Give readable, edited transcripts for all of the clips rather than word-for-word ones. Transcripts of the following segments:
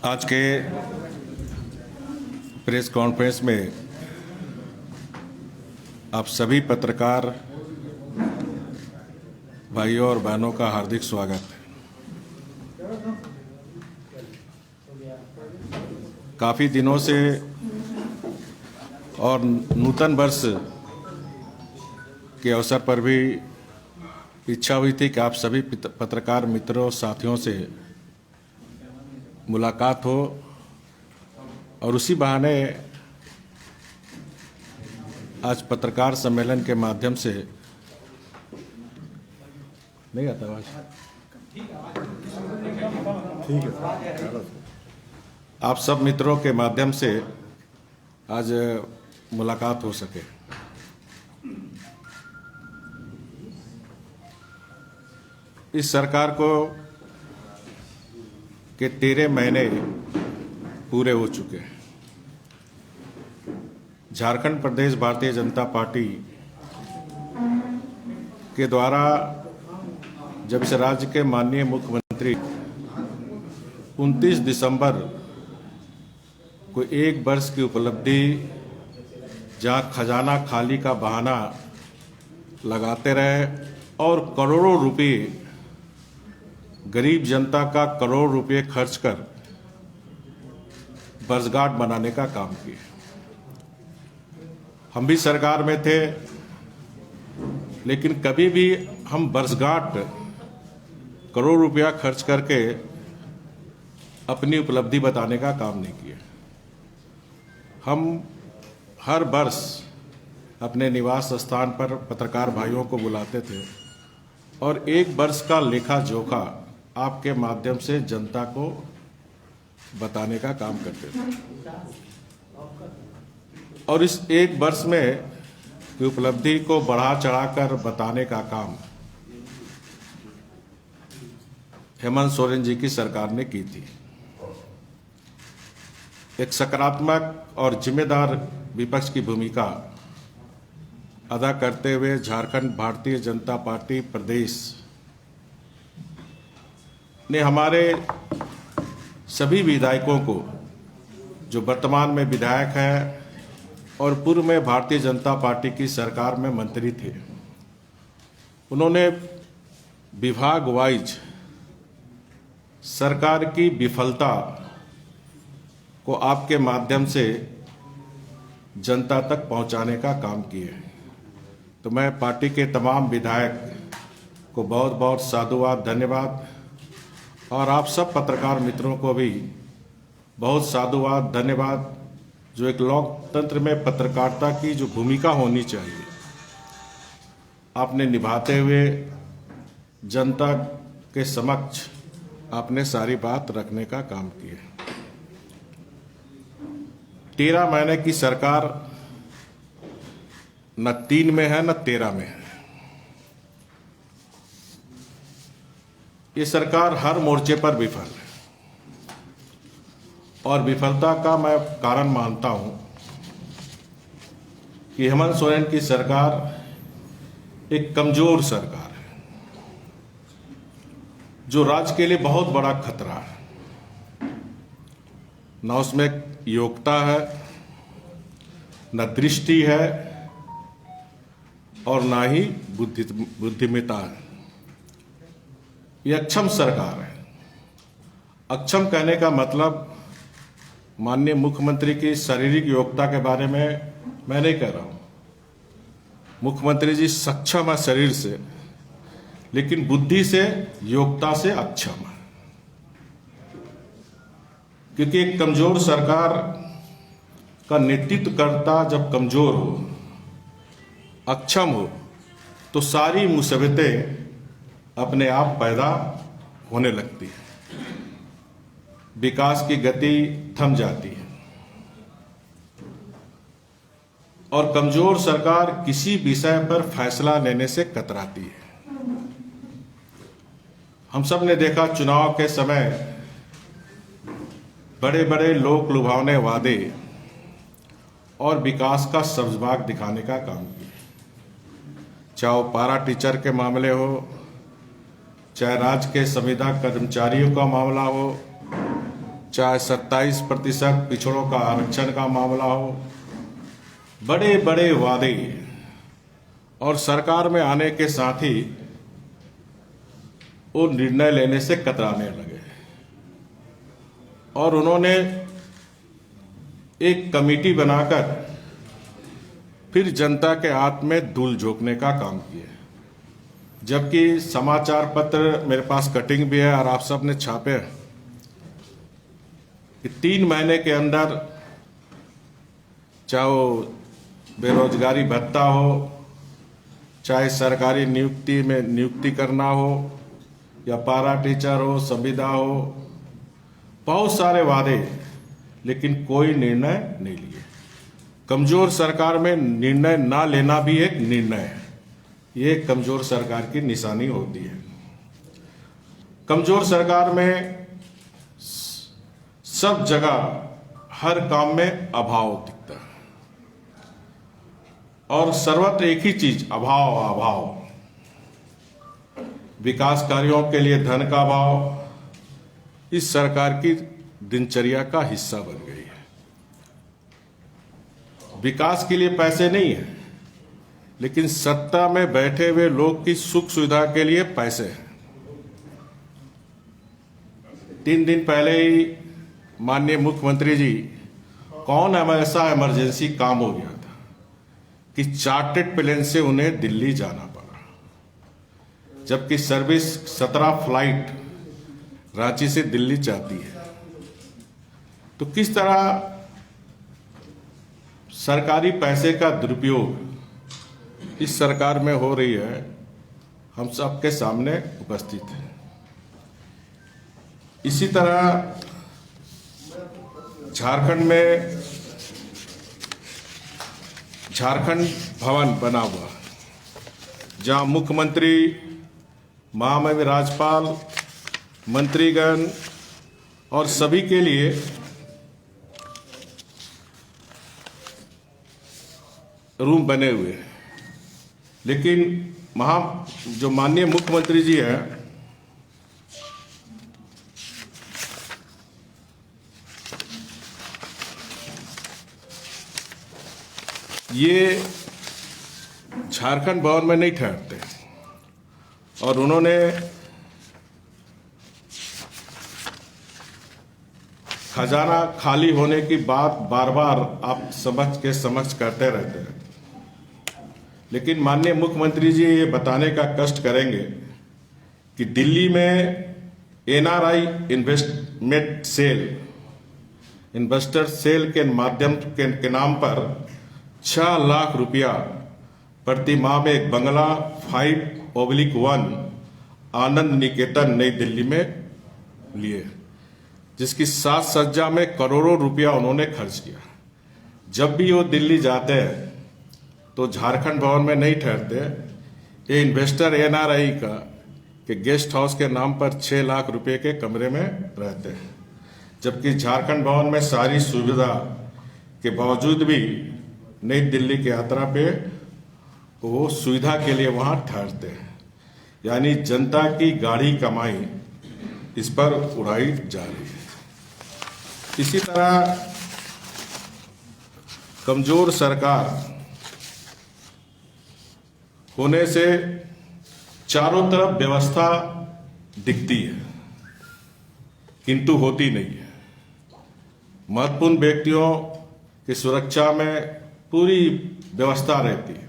आज के press conference में आप सभी पत्रकार भाइयों और बहनों का हार्दिक स्वागत है। काफ़ी दिनों से और नूतन वर्ष के अवसर पर भी इच्छा हुई थी कि आप सभी पत्रकार मित्रों साथियों से मुलाकात हो और उसी बहाने आज पत्रकार सम्मेलन के माध्यम से नहीं आता आवाज ठीक है आप सब मित्रों के माध्यम से आज मुलाकात हो सके। इस सरकार को के 13 महीने पूरे हो चुके हैं। झारखंड प्रदेश भारतीय जनता पार्टी के द्वारा जब इस राज्य के माननीय मुख्यमंत्री 29 दिसंबर को एक वर्ष की उपलब्धि जहां खजाना खाली का बहाना लगाते रहे और करोड़ों रुपए गरीब जनता का करोड़ रुपए खर्च कर वर्षगांठ बनाने का काम किए। हम भी सरकार में थे, लेकिन कभी भी हम वर्षगांठ करोड़ रुपया खर्च करके अपनी उपलब्धि बताने का काम नहीं किए। हम हर वर्ष अपने निवास स्थान पर पत्रकार भाइयों को बुलाते थे और एक वर्ष का लेखा जोखा आपके माध्यम से जनता को बताने का काम करते थे और इस एक वर्ष में उपलब्धि को बढ़ा चढ़ाकर बताने का काम हेमंत सोरेन जी की सरकार ने की थी। एक सकारात्मक और जिम्मेदार विपक्ष की भूमिका अदा करते हुए झारखंड भारतीय जनता पार्टी प्रदेश ने हमारे सभी विधायकों को, जो वर्तमान में विधायक हैं और पूर्व में भारतीय जनता पार्टी की सरकार में मंत्री थे, उन्होंने विभाग वाइज सरकार की विफलता को आपके माध्यम से जनता तक पहुंचाने का काम किए। तो मैं पार्टी के तमाम विधायक को बहुत बहुत साधुवाद, धन्यवाद और आप सब पत्रकार मित्रों को भी बहुत साधुवाद, धन्यवाद, जो एक लोकतंत्र में पत्रकारिता की जो भूमिका होनी चाहिए आपने निभाते हुए जनता के समक्ष आपने सारी बात रखने का काम किया। 13 महीने की सरकार न 3 में है न 13 में है। ये सरकार हर मोर्चे पर विफल है और विफलता का मैं कारण मानता हूं कि हेमंत सोरेन की सरकार एक कमजोर सरकार है, जो राज्य के लिए बहुत बड़ा खतरा है। न उसमें योग्यता है, न दृष्टि है और ना ही बुद्धिमत्ता है। यह अक्षम सरकार है। अक्षम कहने का मतलब माननीय मुख्यमंत्री की शारीरिक योग्यता के बारे में मैं नहीं कह रहा हूं। मुख्यमंत्री जी सक्षम है शरीर से, लेकिन बुद्धि से, योग्यता से अक्षम है। क्योंकि एक कमजोर सरकार का नेतृत्व करता जब कमजोर हो, अक्षम हो, तो सारी मुसीबतें अपने आप पैदा होने लगती है, विकास की गति थम जाती है और कमजोर सरकार किसी विषय पर फैसला लेने से कतराती है। हम सब ने देखा चुनाव के समय बड़े बड़े लोक लुभावने वादे और विकास का सब्जबाग दिखाने का काम किया, चाहे वो पारा टीचर के मामले हो, चाहे राज्य के संविदा कर्मचारियों का मामला हो, चाहे 27% पिछड़ों का आरक्षण का मामला हो, बड़े बड़े वादे, और सरकार में आने के साथ ही वो निर्णय लेने से कतराने लगे और उन्होंने एक कमेटी बनाकर फिर जनता के हाथ में धूल झोंकने का काम किया। जबकि समाचार पत्र मेरे पास कटिंग भी है और आप सब ने छापे हैं कि 3 महीने के अंदर, चाहे वो बेरोजगारी भत्ता हो, चाहे सरकारी नियुक्ति में नियुक्ति करना हो, या पारा टीचर हो, संविदा हो, बहुत सारे वादे, लेकिन कोई निर्णय नहीं लिए। कमजोर सरकार में निर्णय ना लेना भी एक निर्णय है। ये कमजोर सरकार की निशानी होती है। कमजोर सरकार में सब जगह हर काम में अभाव दिखता है और सर्वत्र एक ही चीज, अभाव अभाव। विकास कार्यों के लिए धन का अभाव इस सरकार की दिनचर्या का हिस्सा बन गई है। विकास के लिए पैसे नहीं है, लेकिन सत्ता में बैठे हुए लोग की सुख सुविधा के लिए पैसे हैं। 3 दिन पहले ही माननीय मुख्यमंत्री जी, कौन ऐसा इमरजेंसी काम हो गया था कि चार्टर्ड प्लेन से उन्हें दिल्ली जाना पड़ा, जबकि सर्विस 17 फ्लाइट रांची से दिल्ली जाती है। तो किस तरह सरकारी पैसे का दुरुपयोग इस सरकार में हो रही है, हम सबके सामने उपस्थित है। इसी तरह झारखंड में झारखंड भवन बना हुआ, जहां मुख्यमंत्री, महामहिम राज्यपाल, मंत्रीगण और सभी के लिए रूम बने हुए हैं। लेकिन जो माननीय मुख्यमंत्री जी हैं, ये झारखंड भवन में नहीं ठहरते और उन्होंने खजाना खाली होने की बात बार बार आप समक्ष करते रहते हैं। लेकिन माननीय मुख्यमंत्री जी ये बताने का कष्ट करेंगे कि दिल्ली में एनआरआई इन्वेस्टर सेल के माध्यम के नाम पर 6 लाख रुपया प्रति माह में एक बंगला 5/1 आनंद निकेतन नई दिल्ली में लिए, जिसकी साज सज्जा में करोड़ों रुपया उन्होंने खर्च किया। जब भी वो दिल्ली जाते हैं तो झारखंड भवन में नहीं ठहरते। ये इन्वेस्टर एनआरआई का के गेस्ट हाउस के नाम पर 6 लाख रुपए के कमरे में रहते हैं, जबकि झारखंड भवन में सारी सुविधा के बावजूद भी नई दिल्ली की यात्रा पे वो सुविधा के लिए वहां ठहरते हैं। यानी जनता की गाढ़ी कमाई इस पर उड़ाई जा रही है। इसी तरह कमजोर सरकार होने से चारों तरफ व्यवस्था दिखती है, किंतु होती नहीं है। महत्वपूर्ण व्यक्तियों की सुरक्षा में पूरी व्यवस्था रहती है।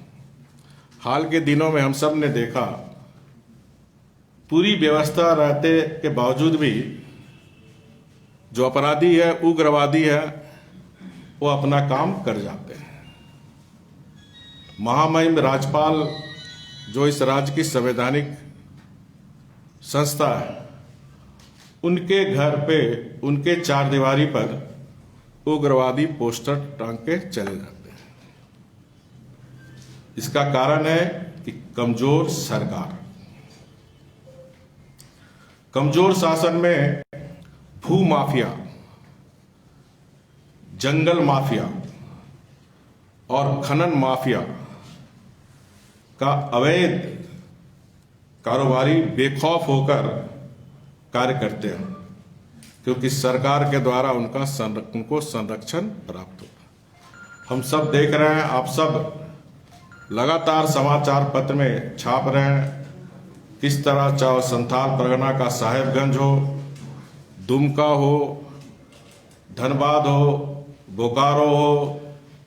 हाल के दिनों में हम सब ने देखा, पूरी व्यवस्था रहते के बावजूद भी जो अपराधी है, उग्रवादी है, वो अपना काम कर जाते हैं। महामहिम राज्यपाल, जो इस राज्य की संवैधानिक संस्था है, उनके घर पे, उनके चारदीवारी पर उग्रवादी पोस्टर टांग के चले जाते हैं। इसका कारण है कि कमजोर सरकार, कमजोर शासन में भू माफिया, जंगल माफिया और खनन माफिया का अवैध कारोबारी बेखौफ होकर कार्य करते हैं। क्योंकि सरकार के द्वारा उनको संरक्षण प्राप्त होगा। हम सब देख रहे हैं, आप सब लगातार समाचार पत्र में छाप रहे हैं किस तरह चाहे संथाल परगना का साहेबगंज हो, दुमका हो, धनबाद हो, बोकारो हो,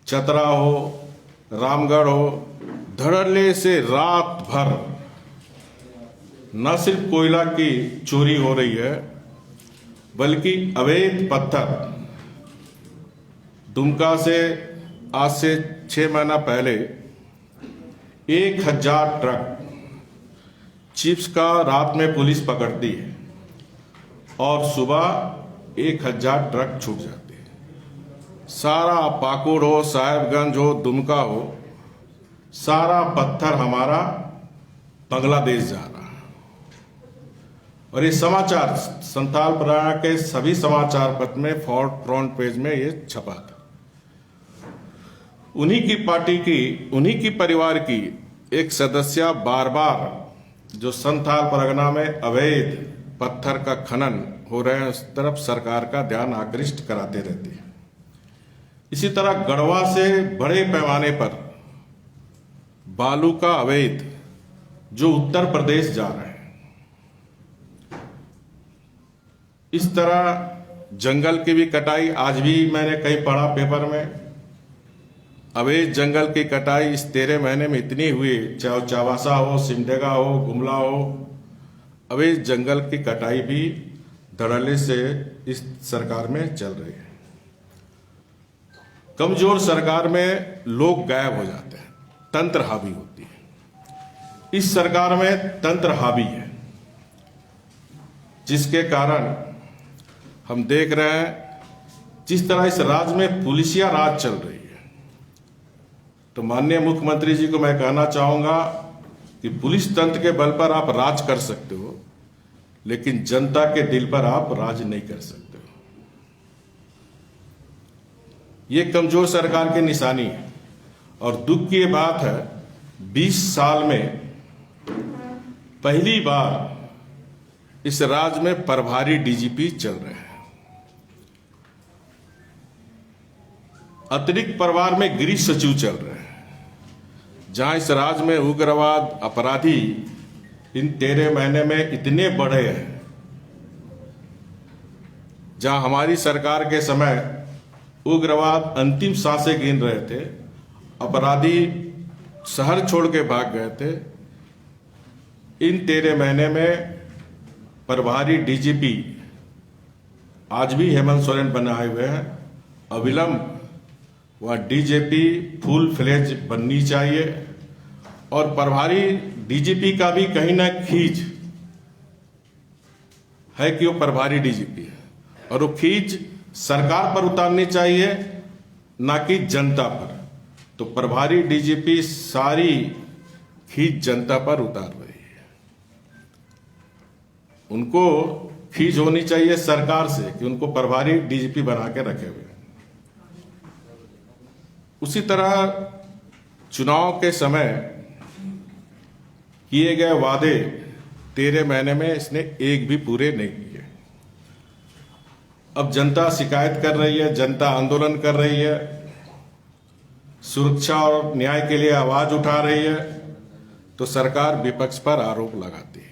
चतरा हो, रामगढ़ हो, धड़ल्ले से रात भर न सिर्फ कोयला की चोरी हो रही है बल्कि अवैध पत्थर। दुमका से आज से 6 महीना पहले 1000 ट्रक चिप्स का रात में पुलिस पकड़ती है और सुबह 1000 ट्रक छूट जाते हैं। सारा पाकुड़ हो, साहेबगंज हो, दुमका हो, सारा पत्थर हमारा बांग्लादेश जा रहा है। और ये समाचार संथाल परगना के सभी समाचार पत्र में फ्रंट पेज में ये छपा था। उन्हीं की पार्टी की, उन्हीं की परिवार की एक सदस्य बार बार जो संथाल परगना में अवैध पत्थर का खनन हो रहे हैं उस तरफ सरकार का ध्यान आकृष्ट कराते रहते हैं। इसी तरह गढ़वा से बड़े पैमाने पर बालू का अवैध जो उत्तर प्रदेश जा रहे हैं। इस तरह जंगल की भी कटाई, आज भी मैंने कहीं पढ़ा पेपर में, अवैध जंगल की कटाई इस 13 महीने में इतनी हुई, चाहे चावासा हो, सिमडेगा हो, गुमला हो, अवैध जंगल की कटाई भी धड़ल्ले से इस सरकार में चल रही है। कमजोर सरकार में लोग गायब हो जाते हैं, तंत्र हावी होती है। इस सरकार में तंत्र हावी है, जिसके कारण हम देख रहे हैं जिस तरह इस राज्य में पुलिसिया राज चल रही है। तो माननीय मुख्यमंत्री जी को मैं कहना चाहूंगा कि पुलिस तंत्र के बल पर आप राज कर सकते हो, लेकिन जनता के दिल पर आप राज नहीं कर सकते हो। ये कमजोर सरकार की निशानी है। और दुख की ये बात है, 20 साल में पहली बार इस राज्य में प्रभारी डीजीपी चल रहे हैं। अतिरिक्त प्रभार में गृह सचिव चल रहे हैं। जहां इस राज्य में उग्रवाद अपराधी इन 13 महीने में इतने बढ़े हैं, जहां हमारी सरकार के समय उग्रवाद अंतिम सांसें गिन रहे थे, अपराधी शहर छोड़ के भाग गए थे, इन 13 महीने में प्रभारी डीजीपी आज भी हेमंत सोरेन बनाए हुए हैं। अविलंब वह डीजीपी फुल फ्लेज बननी चाहिए। और प्रभारी डीजीपी का भी कहीं ना खींच है कि वो प्रभारी डीजीपी है, और वो खींच सरकार पर उतारनी चाहिए, ना कि जनता पर। तो प्रभारी डीजीपी सारी खींच जनता पर उतार रही है। उनको खींच होनी चाहिए सरकार से कि उनको प्रभारी डीजीपी बना के रखे हुए। उसी तरह चुनाव के समय किए गए वादे 13 महीने में इसने एक भी पूरे नहीं किए। अब जनता शिकायत कर रही है, जनता आंदोलन कर रही है, सुरक्षा और न्याय के लिए आवाज उठा रही है, तो सरकार विपक्ष पर आरोप लगाती है।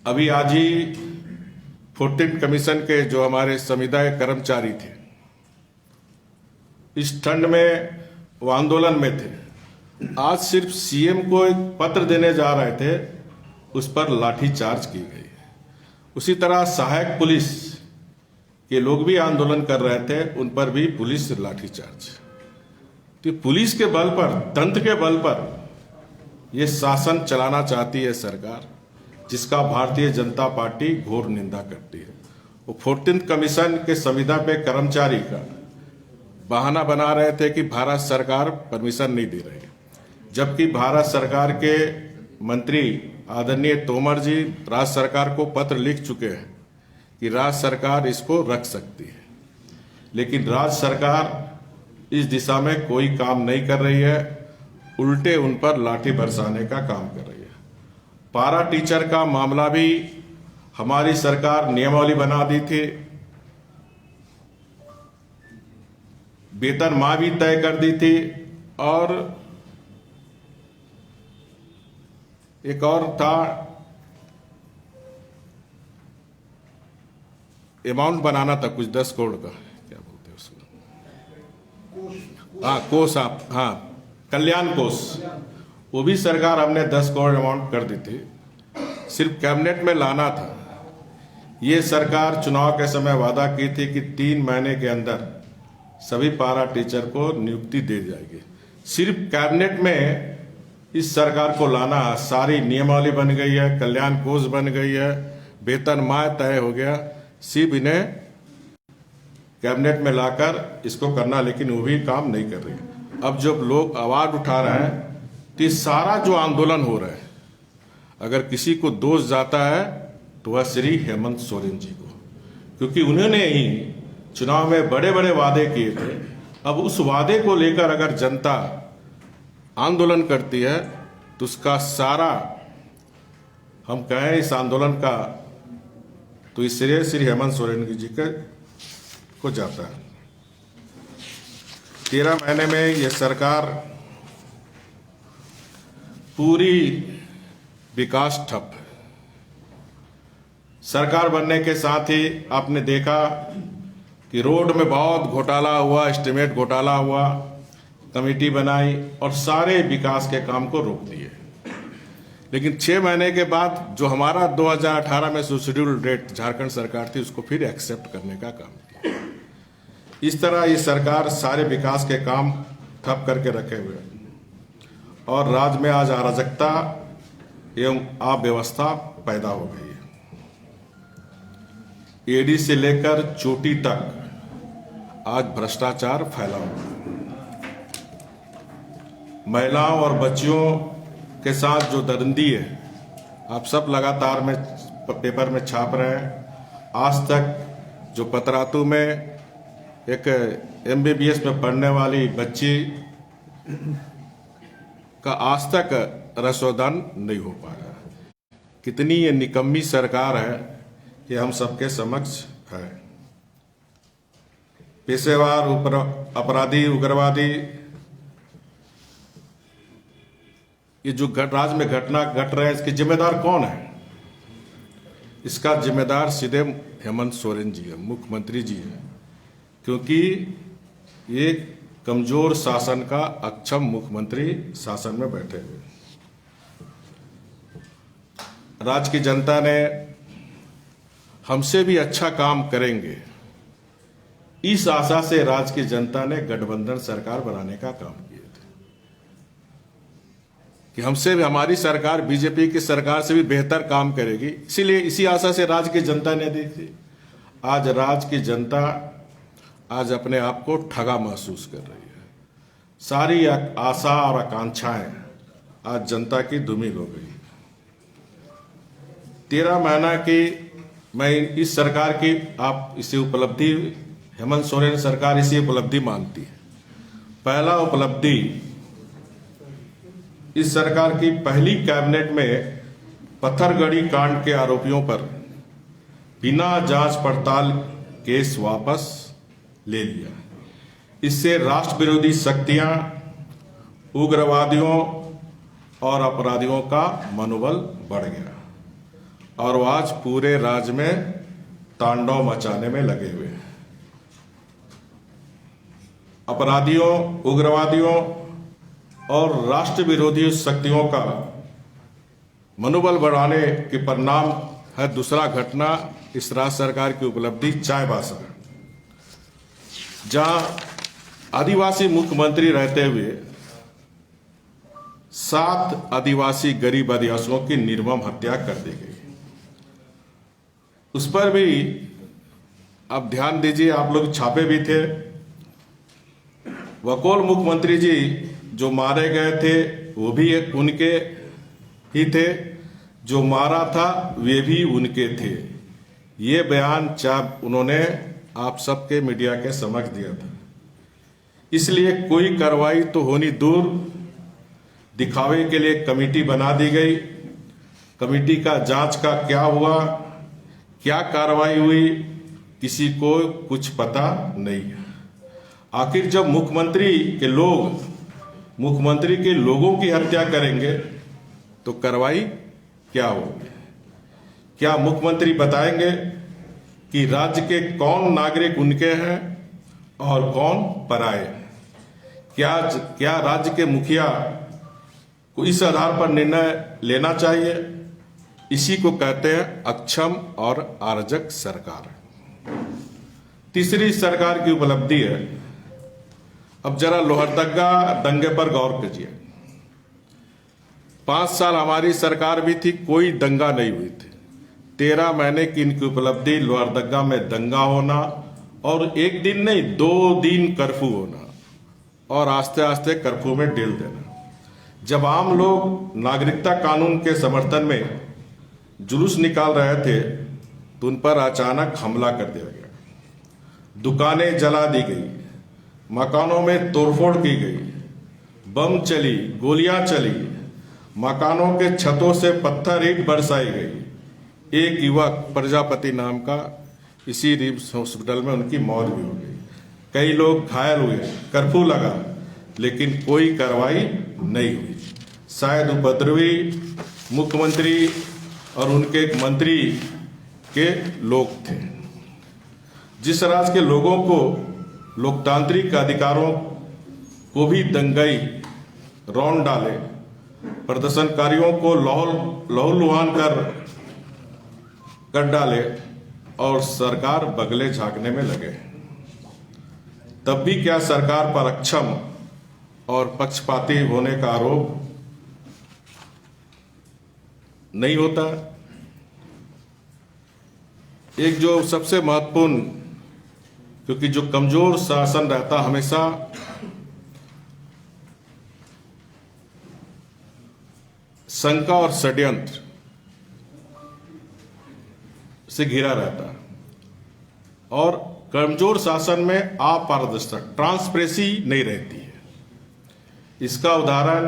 अभी आज ही 14 कमीशन के जो हमारे संविदा कर्मचारी थे, इस ठंड में वो आंदोलन में थे। आज सिर्फ सीएम को एक पत्र देने जा रहे थे, उस पर लाठीचार्ज की गई। उसी तरह सहायक पुलिस के लोग भी आंदोलन कर रहे थे, उन पर भी पुलिस लाठीचार्ज। तो पुलिस के बल पर, तंत्र के बल पर यह शासन चलाना चाहती है सरकार, जिसका भारतीय जनता पार्टी घोर निंदा करती है। वो 14 कमीशन के संविदा पे कर्मचारी का बहाना बना रहे थे कि भारत सरकार परमिशन नहीं दे रही, जबकि भारत सरकार के मंत्री आदरणीय तोमर जी राज्य सरकार को पत्र लिख चुके हैं कि राज्य सरकार इसको रख सकती है, लेकिन राज्य सरकार इस दिशा में कोई काम नहीं कर रही है, उल्टे उन पर लाठी बरसाने का काम कर रही है। पारा टीचर का मामला भी हमारी सरकार नियमावली बना दी थी, वेतनमान भी तय कर दी थी, और एक और था, अमाउंट बनाना था कुछ 10 करोड़ का, क्या बोलते हैं उसको, हाँ कोष, आप हाँ कल्याण कोष, वो भी सरकार हमने 10 करोड़ अमाउंट कर दी थी, सिर्फ कैबिनेट में लाना था। ये सरकार चुनाव के समय वादा की थी कि 3 महीने के अंदर सभी पारा टीचर को नियुक्ति दे जाएगी। सिर्फ कैबिनेट में इस सरकार को लाना, सारी नियमावली बन गई है, कल्याण कोष बन गई है, वेतनमान तय हो गया, सिर्फ इन्हें कैबिनेट में लाकर इसको करना, लेकिन वो भी काम नहीं कर रही। अब जब लोग आवाज उठा रहे हैं तो ये सारा जो आंदोलन हो रहा है, अगर किसी को दोष जाता है तो वह श्री हेमंत सोरेन जी को, क्योंकि उन्होंने ही चुनाव में बड़े बड़े वादे किए थे। अब उस वादे को लेकर अगर जनता आंदोलन करती है तो उसका सारा, हम कहें इस आंदोलन का, तो इस श्रेय श्री हेमंत सोरेन जी को जाता है। 13 महीने में यह सरकार पूरी विकास ठप। सरकार बनने के साथ ही आपने देखा कि रोड में बहुत घोटाला हुआ, एस्टीमेट घोटाला हुआ, कमेटी बनाई और सारे विकास के काम को रोक दिए। लेकिन 6 महीने के बाद जो हमारा 2018 में जो शेड्यूल डेट झारखंड सरकार थी, उसको फिर एक्सेप्ट करने का काम किया। इस तरह ये सरकार सारे विकास के काम ठप करके रखे हुए हैं और राज्य में आज अराजकता एवं अव्यवस्था पैदा हो गई है। एडी से लेकर चोटी तक आज भ्रष्टाचार फैला हुआ है। महिलाओं और बच्चियों के साथ जो दरिंदी है, आप सब लगातार में पेपर में छाप रहे हैं। आज तक जो पतरातू में एक MBBS में पढ़ने वाली बच्ची का आज तक रसोदान नहीं हो पाया। कितनी ये निकम्मी सरकार है कि हम सबके समक्ष है। पेशेवर अपराधी, उग्रवादी, ये जो राज्य में घटना घट रहे हैं, इसके जिम्मेदार कौन है? इसका जिम्मेदार सीधे हेमंत सोरेन जी है, मुख्यमंत्री जी है, क्योंकि ये कमजोर शासन का अक्षम मुख्यमंत्री शासन में बैठे हुए। राज्य की जनता ने हमसे भी अच्छा काम करेंगे, इस आशा से राज्य की जनता ने गठबंधन सरकार बनाने का काम किया था कि हमसे भी, हमारी सरकार बीजेपी की सरकार से भी बेहतर काम करेगी। इसीलिए इसी आशा से राज्य की जनता ने दी थी। आज राज्य की जनता आज अपने आप को ठगा महसूस कर रही है। सारी आशा और आकांक्षाएं आज जनता की धूमिल हो गई। 13 महीना की मैं इस सरकार की, आप इसे उपलब्धि, हेमंत सोरेन सरकार इसी उपलब्धि मानती है। पहला उपलब्धि इस सरकार की, पहली कैबिनेट में पत्थरगड़ी कांड के आरोपियों पर बिना जांच पड़ताल केस वापस ले लिया। इससे राष्ट्र विरोधी शक्तियां, उग्रवादियों और अपराधियों का मनोबल बढ़ गया और वो आज पूरे राज्य में तांडव मचाने में लगे हुए हैं। अपराधियों, उग्रवादियों और राष्ट्र विरोधी शक्तियों का मनोबल बढ़ाने के परिणाम है दूसरा घटना, इस राज्य सरकार की उपलब्धि चाईबासा, जहां आदिवासी मुख्यमंत्री रहते हुए 7 आदिवासी गरीब आदिवासियों की निर्मम हत्या कर दी गई। उस पर भी आप ध्यान दीजिए, आप लोग छापे भी थे। वकोल मुख्यमंत्री जी जो मारे गए थे वो भी एक उनके ही थे, जो मारा था वे भी उनके थे। ये बयान चाप उन्होंने आप सबके मीडिया के समक्ष दिया था। इसलिए कोई कार्रवाई तो होनी दूर, दिखावे के लिए कमेटी बना दी गई। कमेटी का जांच का क्या हुआ, क्या कार्रवाई हुई किसी को कुछ पता नहीं है। आखिर जब मुख्यमंत्री के लोगों की हत्या करेंगे तो कार्रवाई क्या होगी? क्या मुख्यमंत्री बताएंगे कि राज्य के कौन नागरिक उनके हैं और कौन पराये? क्या राज्य के मुखिया को इस आधार पर निर्णय लेना चाहिए? इसी को कहते हैं अक्षम और अराजक सरकार। तीसरी सरकार की उपलब्धि है, अब जरा लोहरदगा दंगे पर गौर कीजिए। 5 साल हमारी सरकार भी थी, कोई दंगा नहीं हुई थी। 13 महीने की इनकी उपलब्धि लोहरदगा में दंगा होना, और एक दिन नहीं 2 दिन कर्फ्यू होना, और आस्ते आस्ते कर्फ्यू में ढील देना। जब आम लोग नागरिकता कानून के समर्थन में जुलूस निकाल रहे थे तो उन पर अचानक हमला कर दिया गया, दुकानें जला दी गई, मकानों में तोड़फोड़ की गई, बम चली, गोलियां चली, मकानों के छतों से पत्थर ईंट बरसाई गई। एक युवक प्रजापति नाम का इसी रिम्स हॉस्पिटल में उनकी मौत भी हो गई। कई लोग घायल हुए, कर्फ्यू लगा, लेकिन कोई कार्रवाई नहीं हुई। शायद उपद्रवी मुख्यमंत्री और उनके एक मंत्री के लोग थे। जिस राज्य के लोगों को लोकतांत्रिक अधिकारों को भी दंगाई रौंद डाले, प्रदर्शनकारियों को लहूलुहान कर डाले और सरकार बगले झांकने में लगे, तब भी क्या सरकार पर अक्षम और पक्षपाती होने का आरोप नहीं होता? एक जो सबसे महत्वपूर्ण, क्योंकि जो कमजोर शासन रहता हमेशा शंका और षड्यंत्र से घिरा रहता, और कमजोर शासन में अपारदर्शिता, ट्रांसपेरेंसी नहीं रहती है। इसका उदाहरण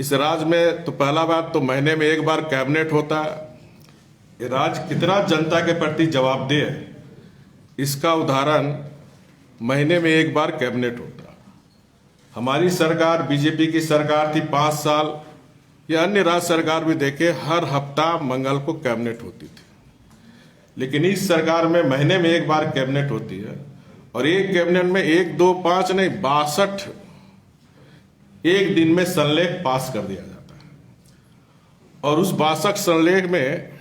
इस राज्य में तो पहला बात तो महीने में एक बार कैबिनेट होता है। ये राज्य कितना जनता के प्रति जवाबदेह है, इसका उदाहरण महीने में एक बार कैबिनेट होता। हमारी सरकार, बीजेपी की सरकार थी 5 साल, या अन्य राज्य सरकार भी देखे, हर हफ्ता मंगल को कैबिनेट होती थी। लेकिन इस सरकार में महीने में एक बार कैबिनेट होती है, और एक कैबिनेट में 1, 2, 5 नहीं 62 एक दिन में संलेख पास कर दिया जाता है। और उस 62 संलेख में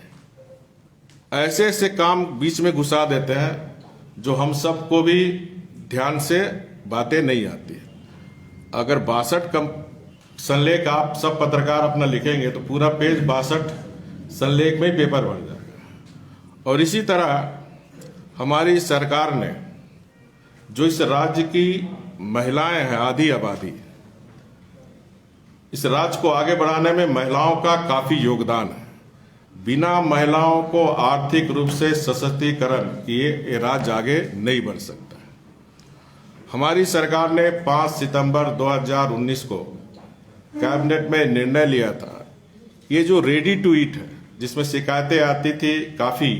ऐसे ऐसे काम बीच में घुसा देते हैं जो हम सबको भी ध्यान से बातें नहीं आती। अगर 62 संलेख आप सब पत्रकार अपना लिखेंगे तो पूरा पेज 62 संलेख में ही पेपर भर जाएगा। और इसी तरह हमारी सरकार ने जो इस राज्य की महिलाएं हैं, आधी आबादी, इस राज्य को आगे बढ़ाने में महिलाओं का काफी योगदान है। बिना महिलाओं को आर्थिक रूप से सशक्तिकरण किए ये राज्य आगे नहीं बढ़ सकता। हमारी सरकार ने 5 सितंबर 2019 को कैबिनेट में निर्णय लिया था, ये जो रेडी टू ईट है, जिसमें शिकायतें आती थी काफी,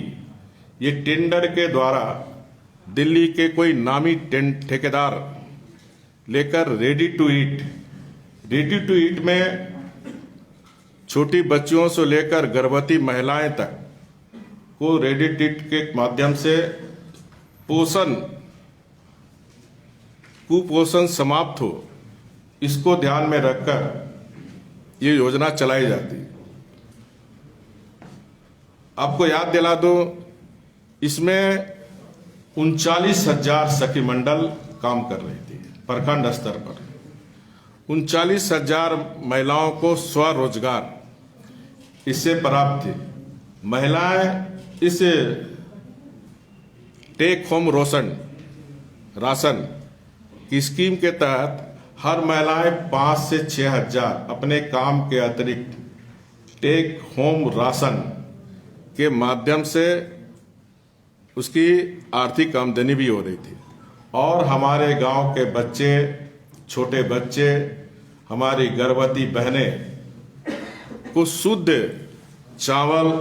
ये टेंडर के द्वारा दिल्ली के कोई नामी ठेकेदार लेकर रेडी टू ईट में छोटी बच्चियों से लेकर गर्भवती महिलाएं तक को रेडी टू ईट के माध्यम से कुपोषण समाप्त हो, इसको ध्यान में रखकर ये योजना चलाई जाती। आपको याद दिला दो, इसमें 39,000 सखी मंडल काम कर रही थी प्रखंड स्तर पर। 39,000 महिलाओं को स्वरोजगार इससे प्राप्त थी। महिलाएं इस टेक होम राशन की स्कीम के तहत हर महिलाएं 5 से 6 हजार अपने काम के अतिरिक्त टेक होम राशन के माध्यम से उसकी आर्थिक आमदनी भी हो रही थी। और हमारे गांव के बच्चे, छोटे बच्चे, हमारी गर्भवती बहनें को शुद्ध चावल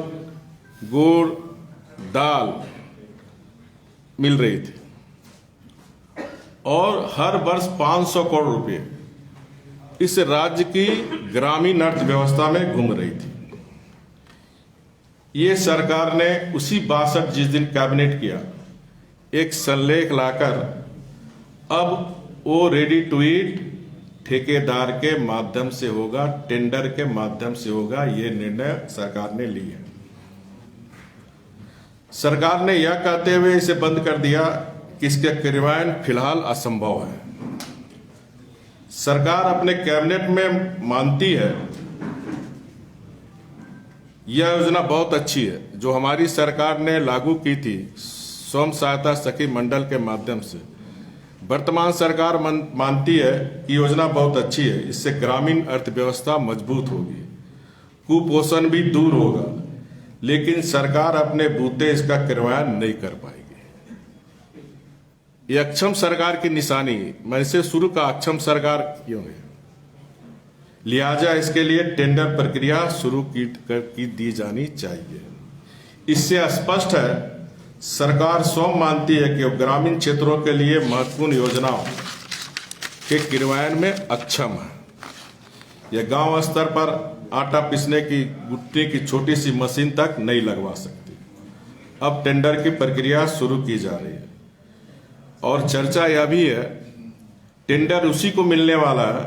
गुड़, दाल मिल रही थी और हर वर्ष 500 करोड़ रुपए इस राज्य की ग्रामीण अर्थव्यवस्था में घूम रही थी। ये सरकार ने उसी 62 जिस दिन कैबिनेट किया एक संलेख लाकर अब वो रेडी टू ईट ठेकेदार के माध्यम से होगा, टेंडर के माध्यम से होगा, ये निर्णय सरकार ने लिया। सरकार ने यह कहते हुए इसे बंद कर दिया कि इसके क्रियान्वयन फिलहाल असंभव है। सरकार अपने कैबिनेट में मानती है यह योजना बहुत अच्छी है जो हमारी सरकार ने लागू की थी स्वयं सहायता सखी मंडल के माध्यम से। वर्तमान सरकार मानती है कि योजना बहुत अच्छी है, इससे ग्रामीण अर्थव्यवस्था मजबूत होगी, कुपोषण भी दूर होगा, लेकिन सरकार अपने बूते इसका क्रियान्वयन नहीं कर पाएगी। ये अक्षम सरकार की निशानी, मैं इसे शुरू का अक्षम सरकार क्यों है, लिहाजा इसके लिए टेंडर प्रक्रिया शुरू की दी जानी चाहिए। इससे स्पष्ट है सरकार स्वयं मानती है कि ग्रामीण क्षेत्रों के लिए महत्वपूर्ण योजनाओं के क्रियान्वयन में अक्षम है। यह गांव स्तर पर आटा पीसने की गुट्टी की छोटी सी मशीन तक नहीं लगवा सकती। अब टेंडर की प्रक्रिया शुरू की जा रही है और चर्चा यह भी है टेंडर उसी को मिलने वाला है।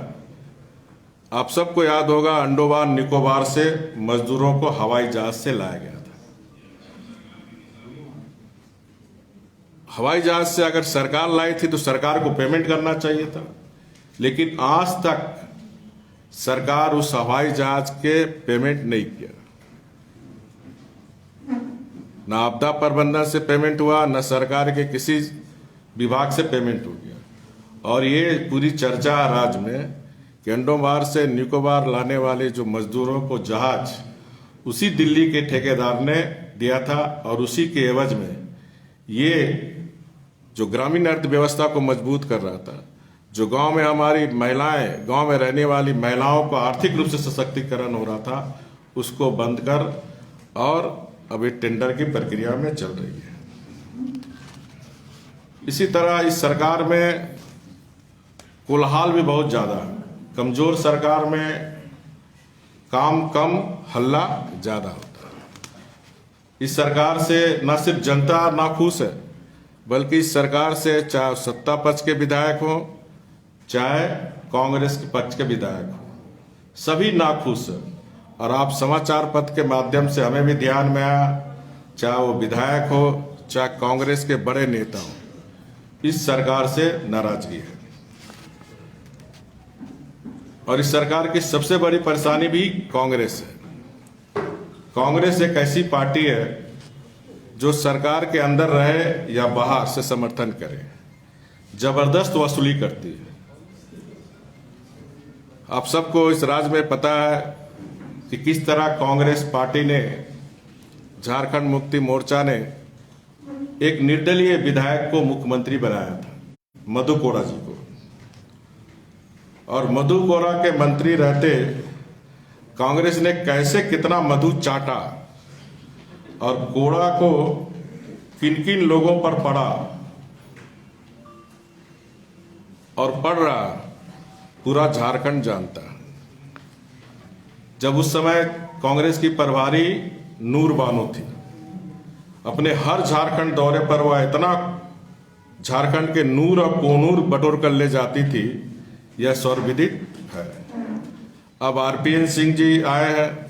आप सबको याद होगा अंडोमान निकोबार से मजदूरों को हवाई जहाज से लाया गया था। हवाई जहाज से अगर सरकार लाई थी तो सरकार को पेमेंट करना चाहिए था, लेकिन आज तक सरकार उस हवाई जहाज के पेमेंट नहीं किया। न आपदा प्रबंधन से पेमेंट हुआ, न सरकार के किसी विभाग से पेमेंट हो गया। और ये पूरी चर्चा राज्य में कि अंडोमान से निकोबार लाने वाले जो मजदूरों को जहाज उसी दिल्ली के ठेकेदार ने दिया था और उसी के एवज में ये जो ग्रामीण अर्थव्यवस्था को मजबूत कर रहा था, जो गांव में हमारी महिलाएं, गांव में रहने वाली महिलाओं का आर्थिक रूप से सशक्तिकरण हो रहा था, उसको बंद कर और अभी टेंडर की प्रक्रिया में चल रही है। इसी तरह इस सरकार में कोलाहल भी बहुत ज्यादा है। कमजोर सरकार में काम कम, हल्ला ज्यादा होता है। इस सरकार से न सिर्फ जनता नाखुश है, बल्कि इस सरकार से चाहे सत्ता पक्ष के विधायक हो, चाहे कांग्रेस के पक्ष के विधायक हो, सभी नाखुश है। और आप समाचार पत्र के माध्यम से हमें भी ध्यान में आया, चाहे वो विधायक हो, चाहे कांग्रेस के बड़े नेता हो, इस सरकार से नाराजगी है। और इस सरकार की सबसे बड़ी परेशानी भी कांग्रेस है। कांग्रेस एक ऐसी पार्टी है जो सरकार के अंदर रहे या बाहर से समर्थन करे, जबरदस्त वसूली करती है। आप सबको इस राज्य में पता है कि किस तरह कांग्रेस पार्टी ने, झारखंड मुक्ति मोर्चा ने एक निर्दलीय विधायक को मुख्यमंत्री बनाया था, मधु कोड़ा जी को। और मधु कोड़ा के मंत्री रहते कांग्रेस ने कैसे कितना मधु चाटा और कोड़ा को किन किन लोगों पर पड़ा और पड़ रहा, पूरा झारखंड जानता। जब उस समय कांग्रेस की प्रभारी नूर बानो थी, अपने हर झारखंड दौरे पर वह इतना झारखंड के नूर और कोनूर बटोर कर ले जाती थी, यह सर्वविदित है। अब आरपीएन सिंह जी आए हैं,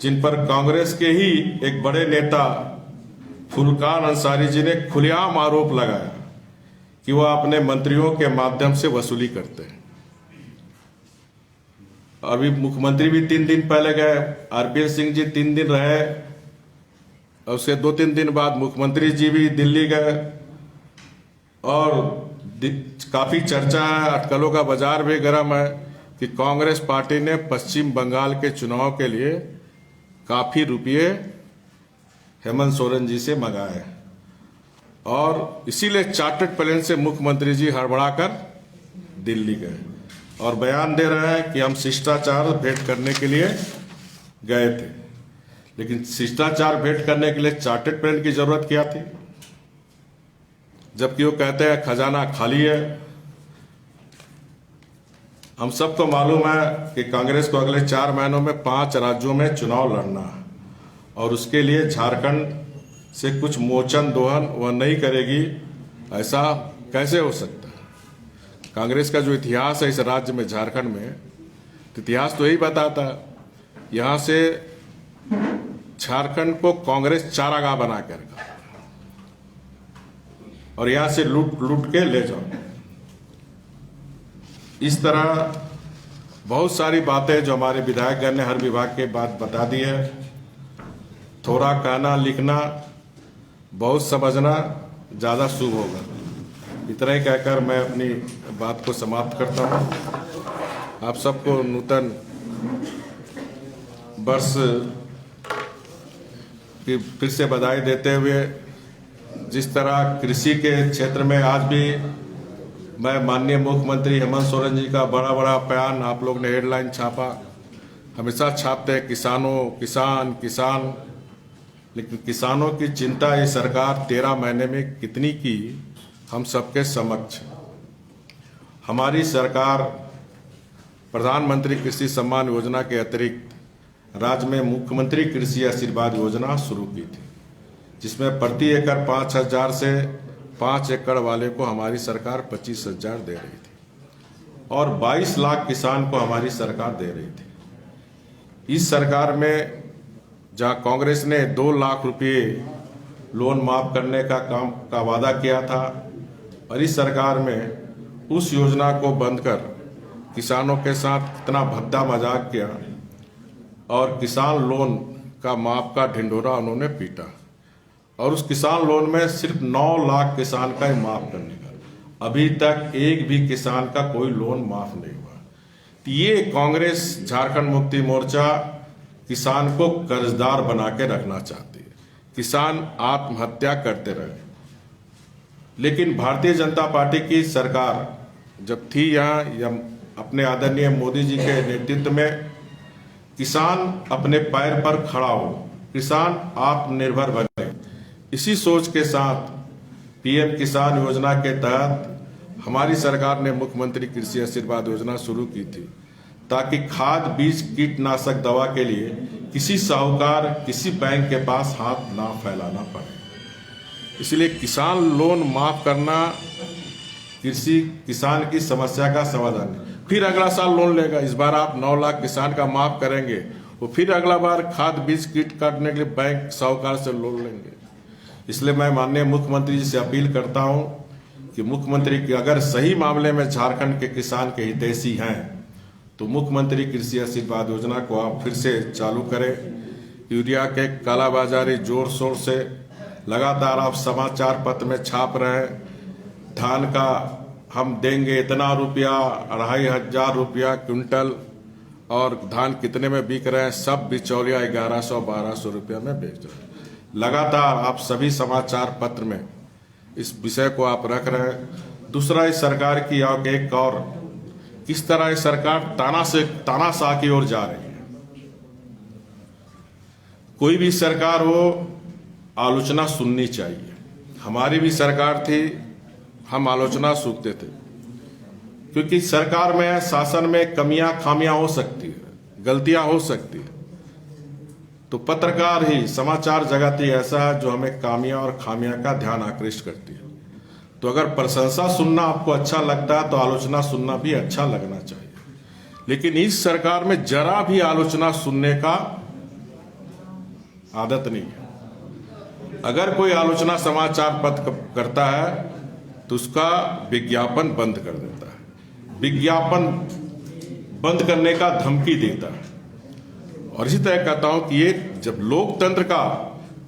जिन पर कांग्रेस के ही एक बड़े नेता फुरकान अंसारी जी ने खुलेआम आरोप लगाया कि वह अपने मंत्रियों के माध्यम से वसूली करते हैं। अभी मुख्यमंत्री भी 3 दिन पहले गए, आरपीएन सिंह जी 3 दिन रहे, और उसके 2-3 दिन बाद मुख्यमंत्री जी भी दिल्ली गए। और काफी चर्चा है, अटकलों का बाजार भी गर्म है कि कांग्रेस पार्टी ने पश्चिम बंगाल के चुनाव के लिए काफी रुपये हेमंत सोरेन जी से मंगाए, और इसीलिए चार्टर्ड प्लेन से मुख्यमंत्री जी हड़बड़ाकर दिल्ली गए और बयान दे रहे हैं कि हम शिष्टाचार भेंट करने के लिए गए थे। लेकिन शिष्टाचार भेंट करने के लिए चार्टेड पेन की जरूरत क्या थी? जबकि वो कहते हैं खजाना खाली है। हम सबको मालूम है कि कांग्रेस को अगले 4 महीनों में 5 राज्यों में चुनाव लड़ना है और उसके लिए झारखंड से कुछ मोचन दोहन वह नहीं करेगी, ऐसा कैसे हो सकता है? कांग्रेस का जो इतिहास है इस राज्य में, झारखंड में, तो इतिहास तो यही बताता है, यहाँ से झारखंड को कांग्रेस चारागाह बना कर रखा और यहां से लूट लूट के ले जाओ। इस तरह बहुत सारी बातें जो हमारे विधायकगण ने हर विभाग के बाद बता दी है। थोड़ा कहना लिखना, बहुत समझना ज्यादा शुभ होगा। इतना ही कहकर मैं अपनी बात को समाप्त करता हूं। आप सबको नूतन वर्ष की फिर से बधाई देते हुए, जिस तरह कृषि के क्षेत्र में आज भी मैं माननीय मुख्यमंत्री हेमंत सोरेन जी का बड़ा बड़ा बयान, आप लोग ने हेडलाइन छापा, हमेशा छापते हैं किसानों किसान किसान, लेकिन किसानों की चिंता ये सरकार 13 महीने में कितनी की, हम सबके समक्ष। हमारी सरकार प्रधानमंत्री कृषि सम्मान योजना के अतिरिक्त राज्य में मुख्यमंत्री कृषि आशीर्वाद योजना शुरू की थी, जिसमें प्रति एकड़ 5,000 से 5 एकड़ वाले को हमारी सरकार 25,000 दे रही थी और 22 लाख किसान को हमारी सरकार दे रही थी। इस सरकार में जहां कांग्रेस ने 2 लाख रुपए लोन माफ करने का काम का वादा किया था, और इस सरकार में उस योजना को बंद कर किसानों के साथ कितना भद्दा मजाक किया और किसान लोन का माफ का ढिंढोरा उन्होंने पीटा, और उस किसान लोन में सिर्फ 9 लाख किसान का ही माफ करने का, अभी तक एक भी किसान का कोई लोन माफ नहीं हुआ। तो ये कांग्रेस झारखंड मुक्ति मोर्चा किसान को कर्जदार बना के रखना चाहती है, किसान आत्महत्या करते रहे। लेकिन भारतीय जनता पार्टी की सरकार जब थी यहाँ, या अपने आदरणीय मोदी जी के नेतृत्व में, किसान अपने पैर पर खड़ा हो, किसान आत्मनिर्भर बने, इसी सोच के साथ पीएम किसान योजना के तहत हमारी सरकार ने मुख्यमंत्री कृषि आशीर्वाद योजना शुरू की थी, ताकि खाद बीज कीटनाशक दवा के लिए किसी साहूकार किसी बैंक के पास हाथ ना फैलाना पड़े। इसलिए किसान लोन माफ करना कृषि किसान की समस्या का समाधान है। फिर अगला साल लोन लेगा, इस बार आप 9 लाख किसान का माफ करेंगे, वो फिर अगला बार खाद बीज कीट काटने के लिए बैंक साहूकार से लोन लेंगे। इसलिए मैं माननीय मुख्यमंत्री जी से अपील करता हूं कि मुख्यमंत्री की अगर सही मामले में झारखंड के किसान के हितैषी हैं तो मुख्यमंत्री कृषि आशीर्वाद योजना को आप फिर से चालू करें। यूरिया के कालाबाजारी जोर शोर से लगातार आप समाचार पत्र में छाप रहे हैं, धान का हम देंगे इतना रुपया, 2,500 रुपया क्विंटल, और धान कितने में बिक रहे हैं, सब बिचौलिया 1,100-1,200 रुपया में बेच रहे हैं। लगातार आप सभी समाचार पत्र में इस विषय को आप रख रहे हैं। दूसरा, इस सरकार की एक और किस तरह इस सरकार तानाशाह की ओर जा रही है। कोई भी सरकार हो, आलोचना सुननी चाहिए। हमारी भी सरकार थी, हम आलोचना सुनते थे, क्योंकि सरकार में, शासन में कमियां खामियां हो सकती है, गलतियां हो सकती है, तो पत्रकार ही, समाचार जगत ही ऐसा है जो हमें कामियां और खामियां का ध्यान आकृष्ट करती है। तो अगर प्रशंसा सुनना आपको अच्छा लगता है तो आलोचना सुनना भी अच्छा लगना चाहिए। लेकिन इस सरकार में जरा भी आलोचना सुनने का आदत नहीं है। अगर कोई आलोचना समाचार पत्र करता है तो उसका विज्ञापन बंद कर देता है, विज्ञापन बंद करने का धमकी देता है। और इसी तरह कहता हूं कि ये जब लोकतंत्र का,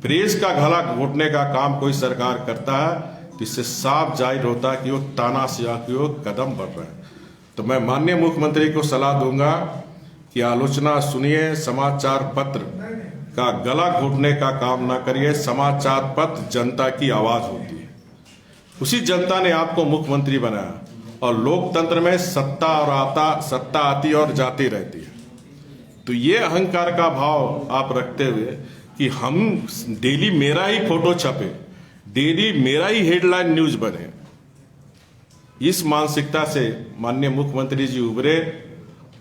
प्रेस का गला घोटने का काम कोई सरकार करता है तो इससे साफ जाहिर होता है कि वो तानाशाह की ओर कदम बढ़ रहे हैं। तो मैं माननीय मुख्यमंत्री को सलाह दूंगा कि आलोचना सुनिए, समाचार पत्र का गला घोटने का काम ना करिए। समाचार पत्र जनता की आवाज होती है, उसी जनता ने आपको मुख्यमंत्री बनाया, और लोकतंत्र में सत्ता आती और जाती रहती है। तो ये अहंकार का भाव आप रखते हुए कि हम डेली मेरा ही फोटो छपे, डेली मेरा ही हेडलाइन न्यूज बने। इस मानसिकता से माननीय मुख्यमंत्री जी उभरे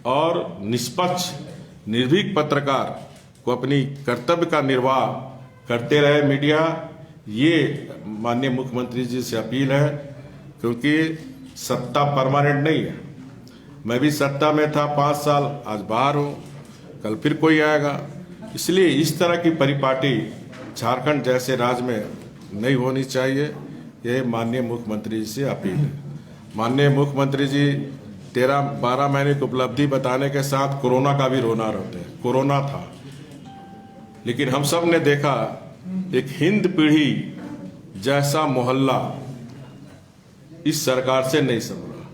और निष्पक्ष निर्भीक पत्रकार को अपनी कर्तव्य का निर्वाह करते रहे मीडिया। ये माननीय मुख्यमंत्री जी से अपील है, क्योंकि सत्ता परमानेंट नहीं है। मैं भी सत्ता में था 5 साल, आज बाहर हूँ, कल फिर कोई आएगा। इसलिए इस तरह की परिपाटी झारखंड जैसे राज्य में नहीं होनी चाहिए। यह माननीय मुख्यमंत्री जी से अपील है। माननीय मुख्यमंत्री जी 13-12 महीने की उपलब्धि बताने के साथ कोरोना का भी रोना रहते हैं। कोरोना था, लेकिन हम सब ने देखा एक हिंद पीढ़ी जैसा मोहल्ला इस सरकार से नहीं संभला।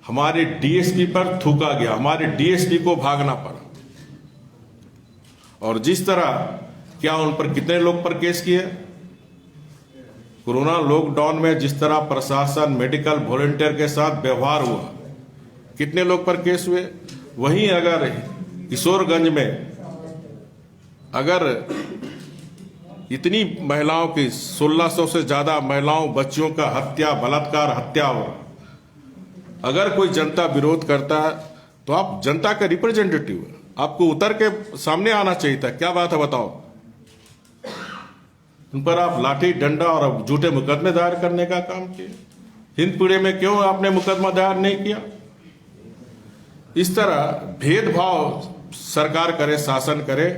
हमारे डीएसपी पर थूका गया, हमारे डीएसपी को भागना पड़ा। और जिस तरह, क्या उन पर कितने लोग पर केस किए? कोरोना लॉकडाउन में जिस तरह प्रशासन मेडिकल वॉलंटियर के साथ व्यवहार हुआ, कितने लोग पर केस हुए? वहीं अगर किशोरगंज में अगर इतनी महिलाओं की 1600 से ज्यादा महिलाओं बच्चियों का हत्या, बलात्कार हत्या हो रहा, अगर कोई जनता विरोध करता है तो आप जनता का रिप्रेजेंटेटिव है, आपको उतर के सामने आना चाहिए था। क्या बात है बताओ? उन पर आप लाठी डंडा और झूठे मुकदमे दायर करने का काम किए। हिंद पीढ़ी में क्यों आपने मुकदमा दायर नहीं किया? इस तरह भेदभाव सरकार करे, शासन करे,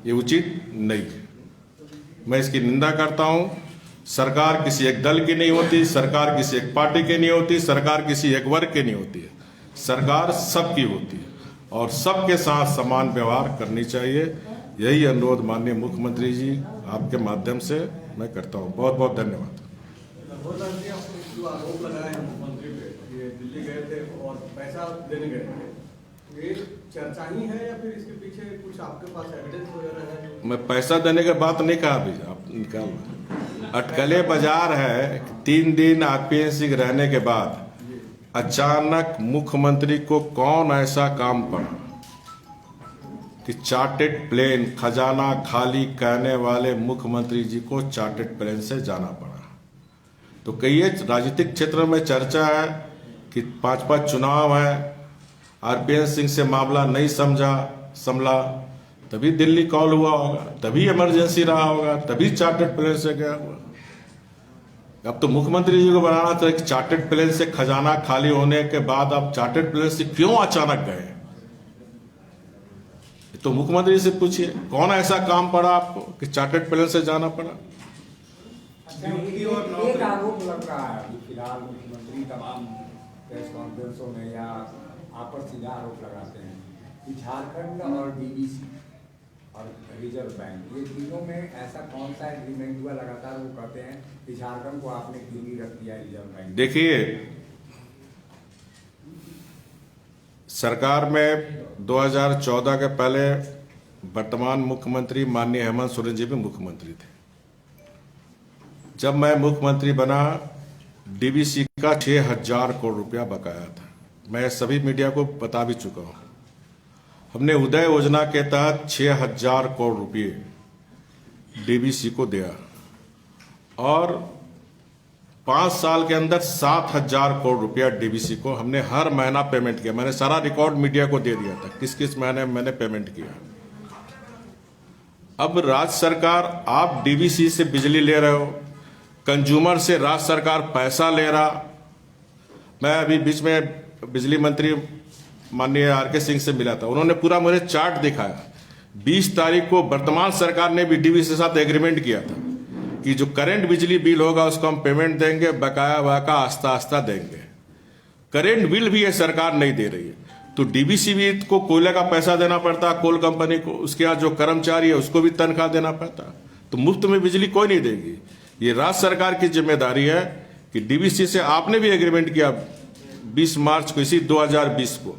ये उचित नहीं है। मैं इसकी निंदा करता हूं। सरकार किसी एक दल की नहीं होती, सरकार किसी एक पार्टी की नहीं होती, सरकार किसी एक वर्ग की नहीं होती है। सरकार सबकी होती है और सबके साथ समान व्यवहार करनी चाहिए। यही अनुरोध माननीय मुख्यमंत्री जी आपके माध्यम से मैं करता हूं। बहुत बहुत धन्यवाद। जो आरोप लगाए हैं मुख्यमंत्री पे, ये दिल्ली गए थे और पैसा देने गए थे, ये चर्चा ही है या फिर इसके पीछे कुछ आपके पास एविडेंस वगैरह है? मैं पैसा देने की बात नहीं कहा अभी, आप निकाल। अटकले बाजार है। 3 दिन आरपीएन रहने के बाद अचानक मुख्यमंत्री को कौन ऐसा काम पड़ा कि चार्टेड प्लेन, खजाना खाली कहने वाले मुख्यमंत्री जी को चार्टेड प्लेन से जाना पड़ा। तो कई राजनीतिक क्षेत्र में चर्चा है कि 5-5 चुनाव है, आरपीएन सिंह से मामला नहीं संभला, तभी दिल्ली कॉल हुआ होगा, तभी इमरजेंसी रहा होगा, तभी चार्टेड प्लेन से गया होगा। अब तो मुख्यमंत्री जी को बनाना था कि चार्टेड प्लेन से खजाना खाली होने के बाद आप चार्टेड प्लेन से क्यों अचानक गए? तो मुख्यमंत्री से पूछिए, कौन ऐसा काम पड़ा आपको कि चार्टेड प्लेन से जाना पड़ा? एक आरोप लग रहा है अभी फिलहाल, मुख्यमंत्री तमाम प्रेस कॉन्फ्रेंसों में या आप पर सीधा आरोप लगाते हैं कि झारखंड और डीवीसी और रिजर्व बैंक, ये तीनों में ऐसा कौन सा एग्रीमेंट हुआ? लगातार वो कहते हैं कि झारखंड को आपने गिरवी रख दिया रिजर्व बैंक। देखिए, सरकार में 2014 के पहले वर्तमान मुख्यमंत्री माननीय हेमंत सोरेन जी भी मुख्यमंत्री थे। जब मैं मुख्यमंत्री बना, डीवीसी का 6000 करोड़ रुपया बकाया था। मैं सभी मीडिया को बता भी चुका हूं। हमने उदय योजना के तहत 6000 करोड़ रुपये डीवीसी को दिया और 5 साल के अंदर 7000 करोड़ रुपया डीवीसी को हमने हर महीना पेमेंट किया। मैंने सारा रिकॉर्ड मीडिया को दे दिया था किस किस महीने मैंने पेमेंट किया। अब राज्य सरकार, आप डीवीसी से बिजली ले रहे हो, कंज्यूमर से राज्य सरकार पैसा ले रहा। मैं अभी बीच में बिजली मंत्री माननीय आरके सिंह से मिला था, उन्होंने पूरा मुझे चार्ट दिखाया। 20 तारीख को वर्तमान सरकार ने भी डीवीसी के साथ एग्रीमेंट किया था कि जो करंट बिजली बिल होगा उसको हम पेमेंट देंगे, बकाया वाका आस्ता आस्ता देंगे। करंट बिल भी ये सरकार नहीं दे रही है, तो डीवीसी भी को कोयले का पैसा देना पड़ता, कोल कंपनी को, उसके यहाँ जो कर्मचारी है उसको भी तनख्वाह देना पड़ता। तो मुफ्त में बिजली कोई नहीं देगी। ये राज्य सरकार की जिम्मेदारी है कि डीवीसी से आपने भी एग्रीमेंट किया 20 मार्च को, इसी 2020 को,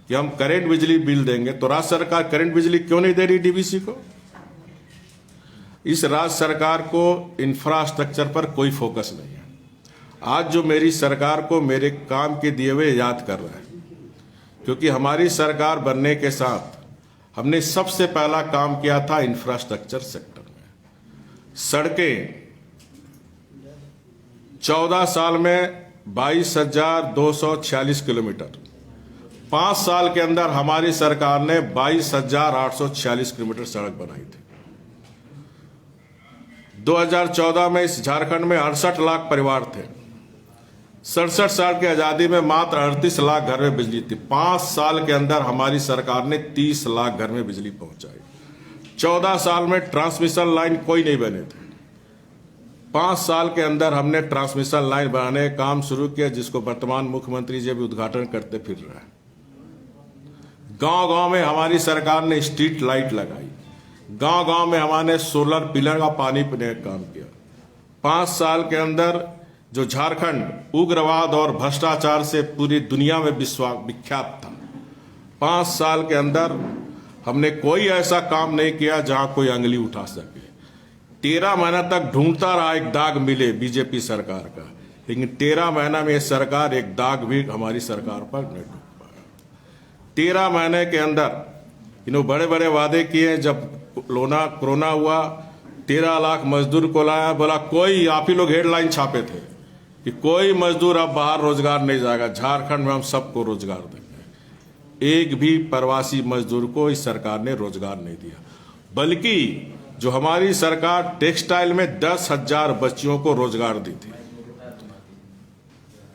कि हम करंट बिजली बिल देंगे। तो राज्य सरकार करंट बिजली क्यों नहीं दे रही डीवीसी को? इस राज्य सरकार को इंफ्रास्ट्रक्चर पर कोई फोकस नहीं है। आज जो मेरी सरकार को मेरे काम के दिए हुए याद कर रहा है, क्योंकि हमारी सरकार बनने के साथ हमने सबसे पहला काम किया था इंफ्रास्ट्रक्चर सेक्टर में। सड़कें 14 साल में 22,246 किलोमीटर, 5 साल के अंदर हमारी सरकार ने 22,846 किलोमीटर सड़क बनाई थी। 2014 में इस झारखंड में 68 लाख परिवार थे। 67 साल की आजादी में मात्र 38 लाख घर में बिजली थी। 5 साल के अंदर हमारी सरकार ने 30 लाख घर में बिजली पहुंचाई। 14 साल में ट्रांसमिशन लाइन कोई नहीं बने थे। 5 साल के अंदर हमने ट्रांसमिशन लाइन बनाने का काम शुरू किया, जिसको वर्तमान मुख्यमंत्री जी भी उद्घाटन करते फिर रहे हैं। गांव गांव में हमारी सरकार ने स्ट्रीट लाइट लगाई। गांव गांव में हमारे सोलर पिलर का पानी पीने का काम किया। 5 साल के अंदर जो झारखंड उग्रवाद और भ्रष्टाचार से पूरी दुनिया में विख्यात था, 5 साल के अंदर हमने कोई ऐसा काम नहीं किया जहां कोई अंगली उठा सके। 13 महीना तक ढूंढता रहा एक दाग मिले बीजेपी सरकार का, लेकिन 13 महीना में सरकार एक दाग भी हमारी सरकार पर नहीं ढूंढ पाया। 13 महीने के अंदर इन्होंने बड़े बड़े वादे किए। जब कोरोना हुआ, 13 लाख मजदूर को लाया, बोला कोई, आप ही लोग हेडलाइन छापे थे कि कोई मजदूर अब बाहर रोजगार नहीं जाएगा, झारखंड में हम सबको रोजगार देंगे। एक भी प्रवासी मजदूर को इस सरकार ने रोजगार नहीं दिया, बल्कि जो हमारी सरकार टेक्सटाइल में 10,000 बच्चियों को रोजगार दी थी।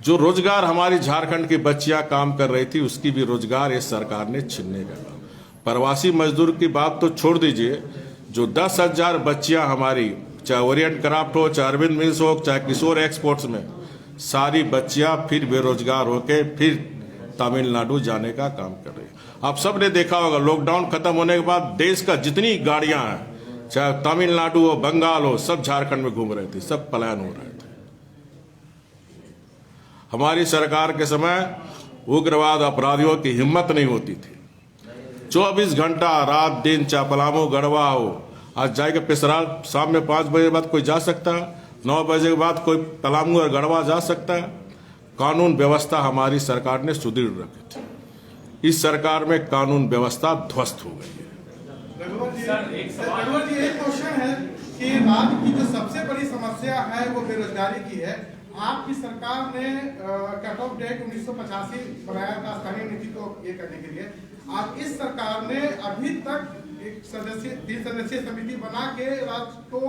जो रोजगार हमारी झारखंड की बच्चियां काम कर रही थी, उसकी भी रोजगार इस सरकार ने छीनने का काम। प्रवासी मजदूर की बात तो छोड़ दीजिए, जो 10,000 बच्चियां हमारी, चाहे ओरिएंट क्राफ्ट हो, चाहे अरविंद मिल्स हो, चाहे किशोर एक्सपोर्ट्स में, सारी बच्चियां फिर बेरोजगार होके फिर तमिलनाडु जाने का काम कर रही है। आप सब ने देखा होगा, लॉकडाउन खत्म होने के बाद देश का जितनी गाड़ियां हैं, चाहे तमिलनाडु हो, बंगाल हो, सब झारखंड में घूम रहे थे, सब पलायन हो रहे थे। हमारी सरकार के समय उग्रवाद अपराधियों की हिम्मत नहीं होती थी। 24 घंटा रात दिन, चाहे पलामू गढ़वा हो, आज जाएगा पेशरार शाम में 5 बजे के बाद कोई जा सकता है, 9 बजे के बाद कोई पलामू और गढ़वा जा सकता है। कानून व्यवस्था हमारी सरकार ने सुदृढ़ रखी थी। इस सरकार में कानून व्यवस्था ध्वस्त हो गई है। रघुवर जी, एक क्वेश्चन है कि राज्य की जो सबसे बड़ी समस्या है वो बेरोजगारी की है। आपकी सरकार ने कट ऑफ डेट 1985 बनाया था स्थानीय नीति को ये करने के लिए। आज इस सरकार ने अभी तक एक 3 सदस्यीय समिति बना के राज्य को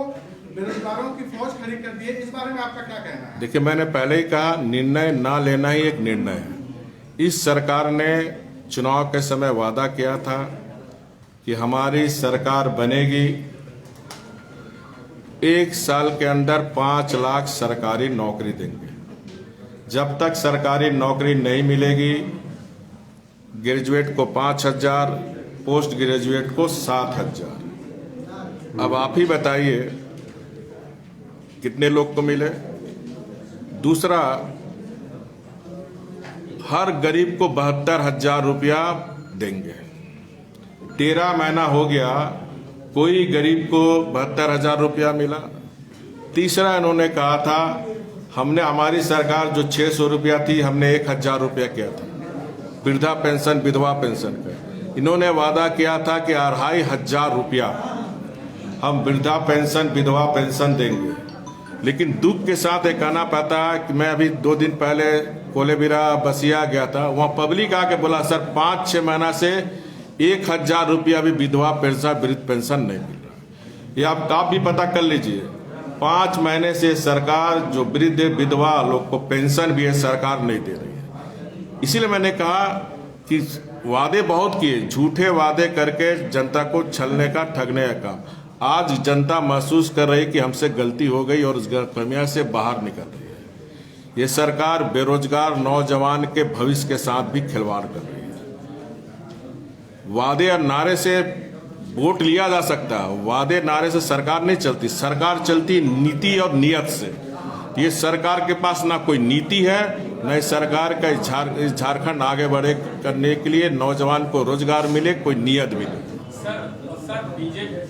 बेरोजगारों की फौज खड़ी कर दी है। इस बारे में आपका क्या कहना है? देखिए, मैंने पहले ही कहा, निर्णय ना लेना ही एक निर्णय है। इस सरकार ने चुनाव के समय वादा किया था कि हमारी सरकार बनेगी, 1 साल के अंदर 5 लाख सरकारी नौकरी देंगे। जब तक सरकारी नौकरी नहीं मिलेगी, ग्रेजुएट को 5,000, पोस्ट ग्रेजुएट को 7,000। अब आप ही बताइए कितने लोग को मिले। दूसरा, हर गरीब को 72,000 रुपया देंगे। 13 महीना हो गया, कोई गरीब को 72,000 रुपया मिला। तीसरा, इन्होंने कहा था, हमने, हमारी सरकार जो 600 रुपया थी, हमने 1,000 रुपया किया था वृद्धा पेंशन, विधवा पेंशन का। इन्होंने वादा किया था कि 2,500 रुपया हम वृद्धा पेंशन, विधवा पेंशन देंगे। लेकिन दुख के साथ एक कहना पड़ता है कि मैं अभी 2 दिन पहले कोलेबिरा बसिया गया था, वहाँ पब्लिक आके बोला, सर 5-6 महीना से 1,000 रुपया भी विधवा पेंशन, वृद्ध पेंशन नहीं मिल रहा। ये आप भी पता कर लीजिए। 5 महीने से सरकार जो वृद्ध विधवा लोग को पेंशन भी है, सरकार नहीं दे रही है। इसीलिए मैंने कहा कि वादे बहुत किए, झूठे वादे करके जनता को छलने का, ठगने का काम। आज जनता महसूस कर रही कि हमसे गलती हो गई और उस गलतफहमियां से बाहर निकल रही है। ये सरकार बेरोजगार नौजवान के भविष्य के साथ भी खिलवाड़ कर रही है। वादे और नारे से वोट लिया जा सकता है, वादे नारे से सरकार नहीं चलती। सरकार चलती नीति और नियत से। ये सरकार के पास ना कोई नीति है, न इस सरकार का इस झारखंड आगे बढ़े करने के लिए नौजवान को रोजगार मिले, कोई नियत मिले। Sir BJP